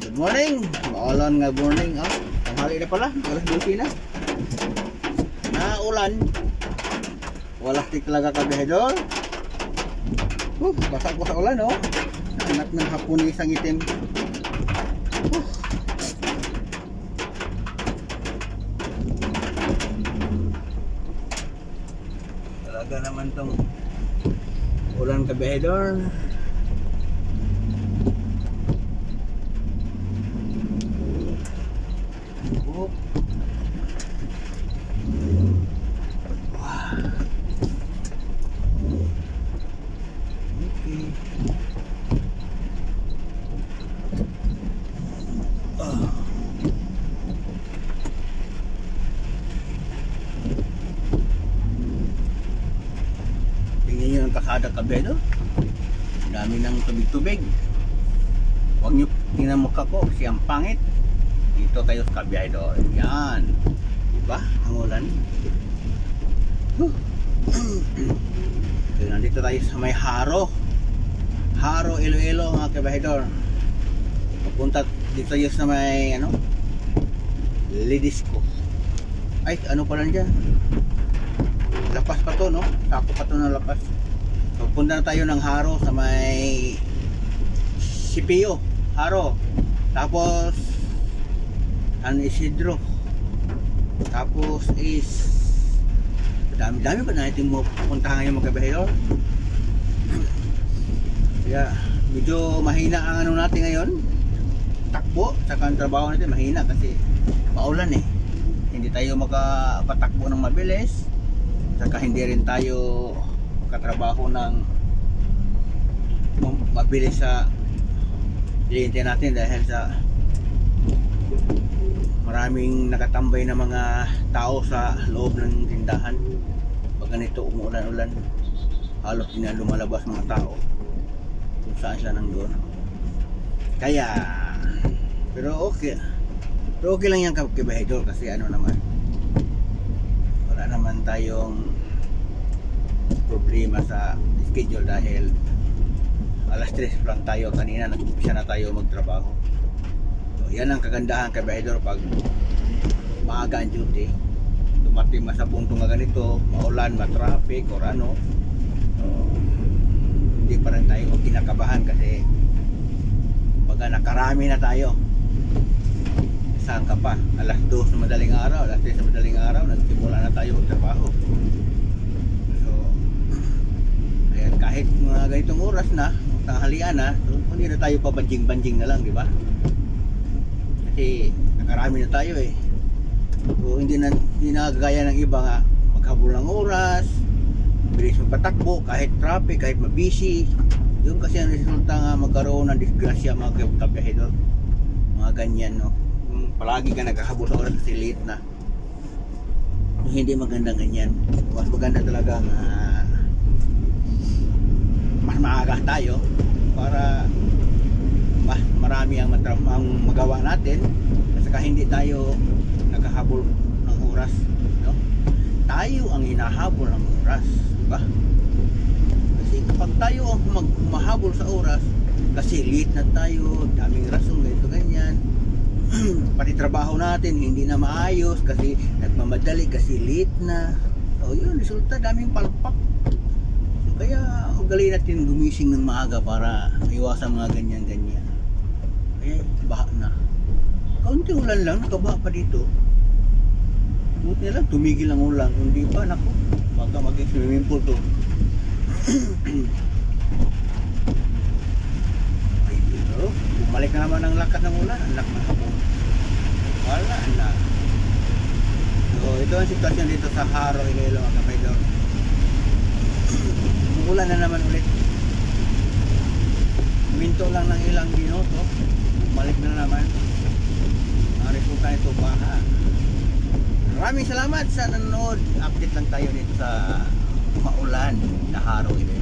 Good morning. Maulan nga morning. Tanghali na pala. Alas 12 na. Naulan. Walastik talaga kabihedol. Basa ko sa ulan, oh. Anak ng hapon isang itim. Talaga naman tong ulan kabihedol. Tingnan nyo ang kasada kabedo. Dami ng tubig-tubig. Huwag nyo tingnan mukha ko kasi ang pangit. Dito tayo sa kabedo. Yan. Diba? Ang ulan. So, nandito tayo sa may Haro. Haro, Iloilo mga kabahidor. Pupunta dito tayo sa may Lidisco. Ay, ano pa lang dyan? Lapas pa to, no? Tako pa to ng lapas. So, punta na tayo ng Haro sa may Sipio, Haro. Tapos San Isidro. Tapos is dami-dami pa natin mo puntahan ngayon mga kabahidor. Kaya medyo mahina ang ano natin ngayon. Takbo, saka ang trabaho natin mahina kasi maulan eh. Hindi tayo makapatakbo ng mabilis. Saka hindi rin tayo makatrabaho ng mabilis sa kliyente natin dahil sa maraming nakatambay na mga tao sa loob ng tindahan. Pag ganito umuulan-ulan, halos hindi na lumalabas mga tao kung saan sila nandun. Kaya pero okay lang yan kabahidor kasi ano naman, wala naman tayong problema sa schedule dahil alas 3 lang tayo kanina, nag-umpisa na tayo magtrabaho. So yan ang kagandahan kabahidor pag maaga ang duty. Dumating sa punto nga ganito, maulan, matraffic or ano, hindi pa rin tayo kinakabahan kasi baga nakarami na tayo. Saan ka pa? Alas 2 na madaling araw, alas 3 na madaling araw, nagsimula na tayo magtrabaho. So ayan, kahit mga ganitong oras na, tanghalian na, so, hindi na tayo pabanjing-banjing na lang, di ba? Kasi nakarami na tayo eh. So hindi na gaya ng iba nga maghabol ng oras, bilis magpatakbo kahit traffic, kahit mabisi. Yun kasi ang resulta nga magkaroon ng disgrasya mga kabahidor. Mga ganyan, no? Palagi ka naghahabol sa oras kasi late na. Hindi maganda ganyan. Mas maganda talaga nga mas maaga tayo para mas marami ang magawa natin at saka hindi tayo naghahabol ng oras, no? Tayo ang hinahabol ng oras, diba? Kasi kapag tayo ang humahabol sa oras kasi late na tayo, daming rason, ganito ganyan, pati trabaho natin hindi na maayos kasi nagmamadali kasi late na. So yun, resulta daming palpak. So, kaya ugali natin gumising ng maaga para iwasan mga ganyan-ganyan. Kaya baha na. Kaunti ulan lang, nakabaha pa dito. Buti na lang, tumigil ang ulan. Hindi pa, naku, baka maging swimming pool to. Ay, pero bumalik na naman ang lakas ng ulan. Ang lakas ng hapon. Wala na. So ito ang sitwasyon dito sa Haro, Iloilo mga kabahidor. Ulan na naman ulit. Minto lang ng ilang minuto, bumalik na naman. Ang resulta nito baha. Maraming salamat sa nanonood. Update lang tayo dito sa maulan na Haro, Iloilo.